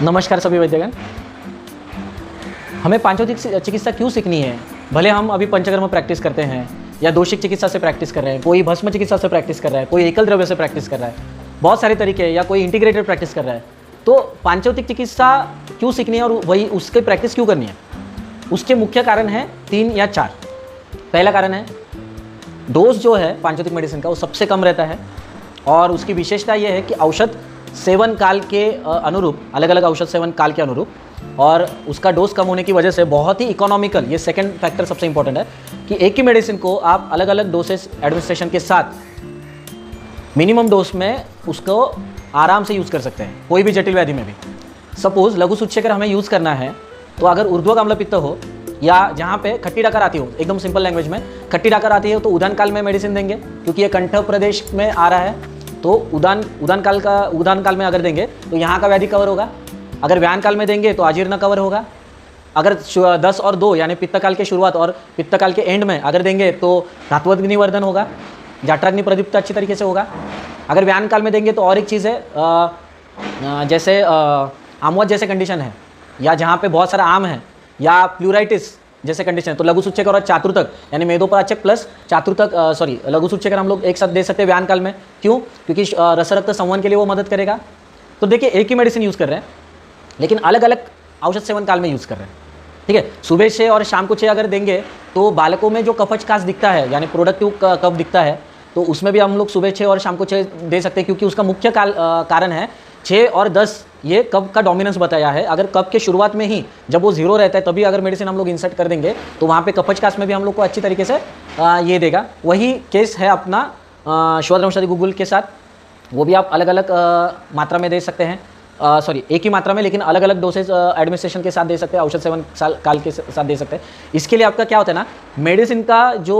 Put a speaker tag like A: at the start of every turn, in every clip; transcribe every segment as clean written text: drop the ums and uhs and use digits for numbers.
A: नमस्कार सभी वैद्यगण। हमें पांचोतिक चिकित्सा क्यों सीखनी है? भले हम अभी पंचकर्म प्रैक्टिस करते हैं या दोषिक चिकित्सा से प्रैक्टिस कर रहे हैं, कोई भस्म चिकित्सा से प्रैक्टिस कर रहा है, कोई एकल द्रव्य से प्रैक्टिस कर रहा है, बहुत सारे तरीके हैं, या कोई इंटीग्रेटेड प्रैक्टिस कर रहा है। तो पांचोतिक चिकित्सा क्यों सीखनी है और वही उसकी प्रैक्टिस क्यों करनी है? उसके मुख्य कारण हैं 3 या 4। पहला कारण है डोज जो है पांचोतिक मेडिसिन का वो सबसे कम रहता है, और उसकी विशेषता ये है कि औषध सेवन काल के अनुरूप, अलग अलग औषध सेवन काल के अनुरूप, और उसका डोज कम होने की वजह से बहुत ही इकोनॉमिकल, ये सेकंड फैक्टर सबसे इंपॉर्टेंट है कि एक ही मेडिसिन को आप अलग अलग डोसेस एडमिनिस्ट्रेशन के साथ मिनिमम डोज में उसको आराम से यूज़ कर सकते हैं, कोई भी जटिल व्याधि में भी। सपोज लघु सूच्यकर हमें यूज़ करना है, तो अगर ऊर्ध्वक अम्ल पित्त हो या जहाँ पे खट्टी डकार आती हो, एकदम सिंपल लैंग्वेज में खट्टी डकार आती है, तो उदान काल में मेडिसिन देंगे, क्योंकि ये कंठ प्रदेश में आ रहा है। तो उदान काल में अगर देंगे तो यहाँ का व्याधि कवर होगा। अगर व्यान काल में देंगे तो अजीर्ण कवर होगा। अगर 10 और 2 यानी पित्त काल के शुरुआत और पित्त काल के एंड में अगर देंगे तो धात्वग्निवर्धन होगा, जठराग्नि प्रदीप्त अच्छी तरीके से होगा। अगर व्यान काल में देंगे तो और एक चीज़ है, जैसे आमवत जैसे कंडीशन है, या जहाँ पे बहुत सारा आम है, या प्लूराइटिस जैसे कंडीशन है, तो लघु सूच्यकर और चातुर्तक यानी मेदोपराचक प्लस चातुर्तक लघु सूच्यकर हम लोग एक साथ दे सकते हैं व्यान काल में। क्यों? क्योंकि रस रक्त संवहन के लिए वो मदद करेगा। तो देखिए, एक ही मेडिसिन यूज़ कर रहे हैं लेकिन अलग अलग औषध सेवन काल में यूज़ कर रहे हैं। ठीक है, सुबह 6 और शाम को 6 अगर देंगे तो बालकों में जो कफचकास दिखता है यानी प्रोडक्टिव कफ दिखता है, तो उसमें भी हम लोग सुबह 6 और शाम को 6 दे सकते हैं, क्योंकि उसका मुख्य कारण है 6 और 10 ये कब का डोमिनेंस बताया है। अगर कब के शुरुआत में ही जब वो 0 रहता है तभी अगर मेडिसिन हम लोग इंसर्ट कर देंगे तो वहाँ पे कफचकास में भी हम लोग को अच्छी तरीके से ये देगा। वही केस है अपना श्वरवंशादि गुगुल के साथ, वो भी आप अलग अलग मात्रा में दे सकते हैं, एक ही मात्रा में लेकिन अलग अलग डोसेज एडमिनिस्ट्रेशन के साथ दे सकते हैं, औषध सेवन काल के साथ दे सकते हैं। इसके लिए आपका क्या होता है ना, मेडिसिन का जो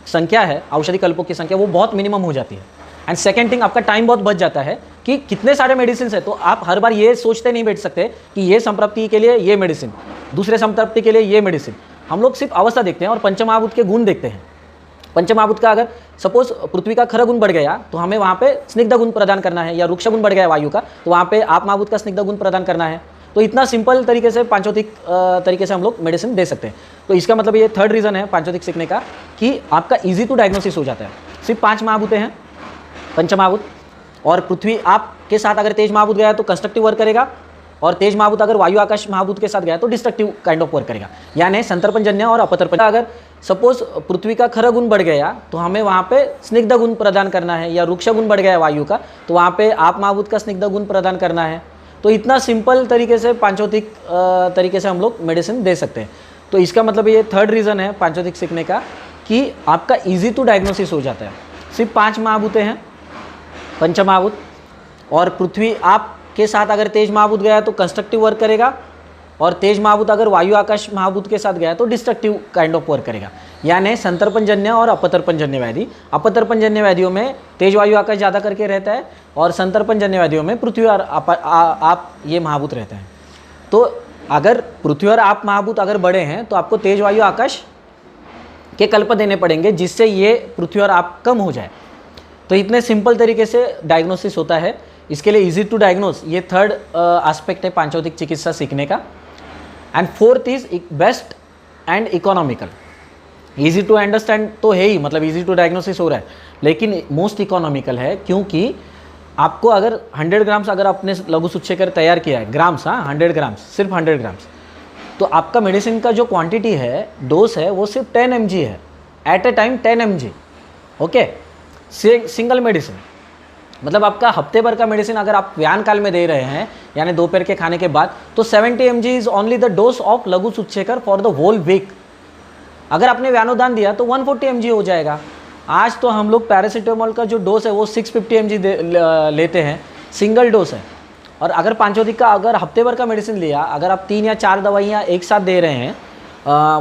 A: संख्या है, औषधि कल्पों की संख्या वो बहुत मिनिमम हो जाती है। एंड सेकेंड थिंग, आपका टाइम बहुत बच जाता है कि कितने सारे मेडिसिन है, तो आप हर बार ये सोचते नहीं बैठ सकते कि ये संतृप्ति के लिए ये मेडिसिन, दूसरे संतृप्ति के लिए ये मेडिसिन। हम लोग सिर्फ अवस्था देखते हैं और पंचमहाभूत के गुण देखते हैं। पंचमहाभूत का अगर सपोज पृथ्वी का खर गुण बढ़ गया तो हमें वहाँ पे स्निग्ध गुण प्रदान करना है, या रुक्ष गुण बढ़ गया वायु का तो वहाँ पे आप महाभूत का स्निग्ध गुण प्रदान करना है। तो इतना सिंपल तरीके से पांचोतिक तरीके से हम लोग मेडिसिन दे सकते हैं। तो इसका मतलब ये थर्ड रीज़न है पांचोतिक सीखने का कि आपका ईजी टू डायग्नोसिस हो जाता है। सिर्फ 5 महाभूत हैं, पंचमहाभूत, और पृथ्वी आपके साथ अगर तेज महाभूत गया तो कंस्ट्रक्टिव वर्क करेगा, और तेज महाभूत अगर वायु आकाश महाभूत के साथ गया तो डिस्ट्रक्टिव काइंड ऑफ वर्क करेगा, यानी संतर्पणजन्य और अपतर्पण। अगर सपोज पृथ्वी का खर गुण बढ़ गया तो हमें वहाँ पे स्निग्ध गुण प्रदान करना है, या रुक्ष गुण बढ़ गया वायु का तो वहाँ पे आप महाभूत का स्निग्ध गुण प्रदान करना है। तो इतना सिंपल तरीके से पांचोतिक तरीके से हम लोग मेडिसिन दे सकते हैं। तो इसका मतलब ये थर्ड रीज़न है पांचोतिक सीखने का कि आपका ईजी टू डायग्नोसिस हो जाता है। सिर्फ 5 महाभूतें हैं, पंचमहाभूत, और पृथ्वी आपके साथ अगर तेज महाभूत गया तो कंस्ट्रक्टिव वर्क करेगा, और तेज महाभूत अगर वायु आकाश महाभूत के साथ गया तो डिस्ट्रक्टिव काइंड ऑफ वर्क करेगा, यानी संतर्पणजन्य और अपतर्पणजन्य व्याधि। अपतर्पणजन्य व्याधियों में तेज वायु आकाश ज़्यादा करके रहता है, और संतर्पणजन्य व्याधियों में पृथ्वी और आप ये महाभूत रहते हैं। तो अगर पृथ्वी और आप महाभूत अगर बड़े हैं तो आपको तेज वायु आकाश के कल्प देने पड़ेंगे, जिससे ये पृथ्वी और आप कम हो जाए। तो इतने सिंपल तरीके से डायग्नोसिस होता है। इसके लिए इजी टू डायग्नोस, ये थर्ड एस्पेक्ट है पांचोतिक चिकित्सा सीखने का। And fourth is best and economical. Easy to understand तो है ही, मतलब इजी टू डायग्नोसिस हो रहा है, लेकिन मोस्ट इकोनॉमिकल है, क्योंकि आपको अगर 100 ग्राम्स अगर आपने लघु सूच्यकर तैयार किया है, ग्राम्स, हाँ 100 ग्राम्स, सिर्फ 100 ग्राम्स, तो आपका मेडिसिन का जो क्वांटिटी है, डोज है, वो सिर्फ 10 mg है, at a time 10 mg। Okay, single medicine, मतलब आपका हफ्ते भर का मेडिसिन अगर आप व्यान काल में दे रहे हैं यानी दोपहर के खाने के बाद, तो 70 mg is only the dose of लघु सूच्यकर फॉर द होल वीक। अगर आपने व्यानोदान दिया तो 140 mg हो जाएगा। आज तो हम लोग पैरासीटामोल का जो डोज है वो 650 mg लेते हैं, सिंगल डोज है। और अगर पांचोतिक का अगर हफ्ते भर का मेडिसिन लिया, अगर आप 3 या 4 दवाइयाँ एक साथ दे रहे हैं,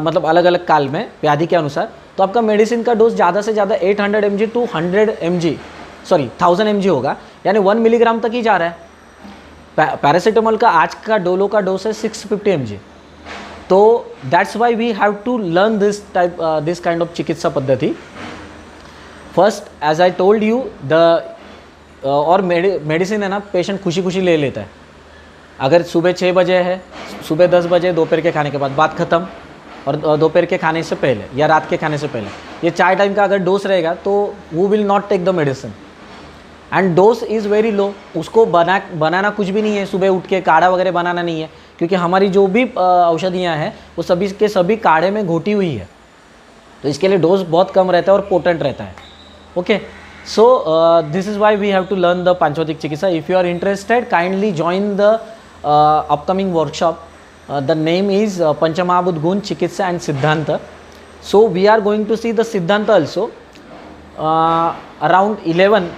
A: मतलब अलग अलग काल में व्याधि के अनुसार, तो आपका मेडिसिन का डोज ज़्यादा से ज़्यादा 800 mg टू 1000 mg होगा, यानी 1 मिलीग्राम तक ही जा रहा है। पैरासीटामोल का आज का डोलो का डोज है 650 mg। तो that's why we have to learn this kind of चिकित्सा पद्धति। First, as I told you, the और मेडिसिन है ना, पेशेंट खुशी खुशी ले लेता है, अगर सुबह 6 बजे है, सुबह 10 बजे दोपहर के खाने के बाद बात ख़त्म, और दोपहर के खाने से पहले या रात के खाने से पहले, ये 4 टाइम का अगर डोज रहेगा तो वो will not take the medicine and dose is very low. उसको बनाना कुछ भी नहीं है, सुबह उठ के काढ़ा वगैरह बनाना नहीं है, क्योंकि हमारी जो भी औषधियाँ हैं वो सभी के सभी काढ़े में घोटी हुई है, तो इसके लिए डोज बहुत कम रहता है और पोटेंट रहता है। Okay, so this is why we have to learn the पांचभौतिक चिकित्सा। If you are interested, kindly join the upcoming workshop. The name is Panchamahabhut Gun Chikitsa and Siddhanta. So we are going to see the Siddhanta also around 11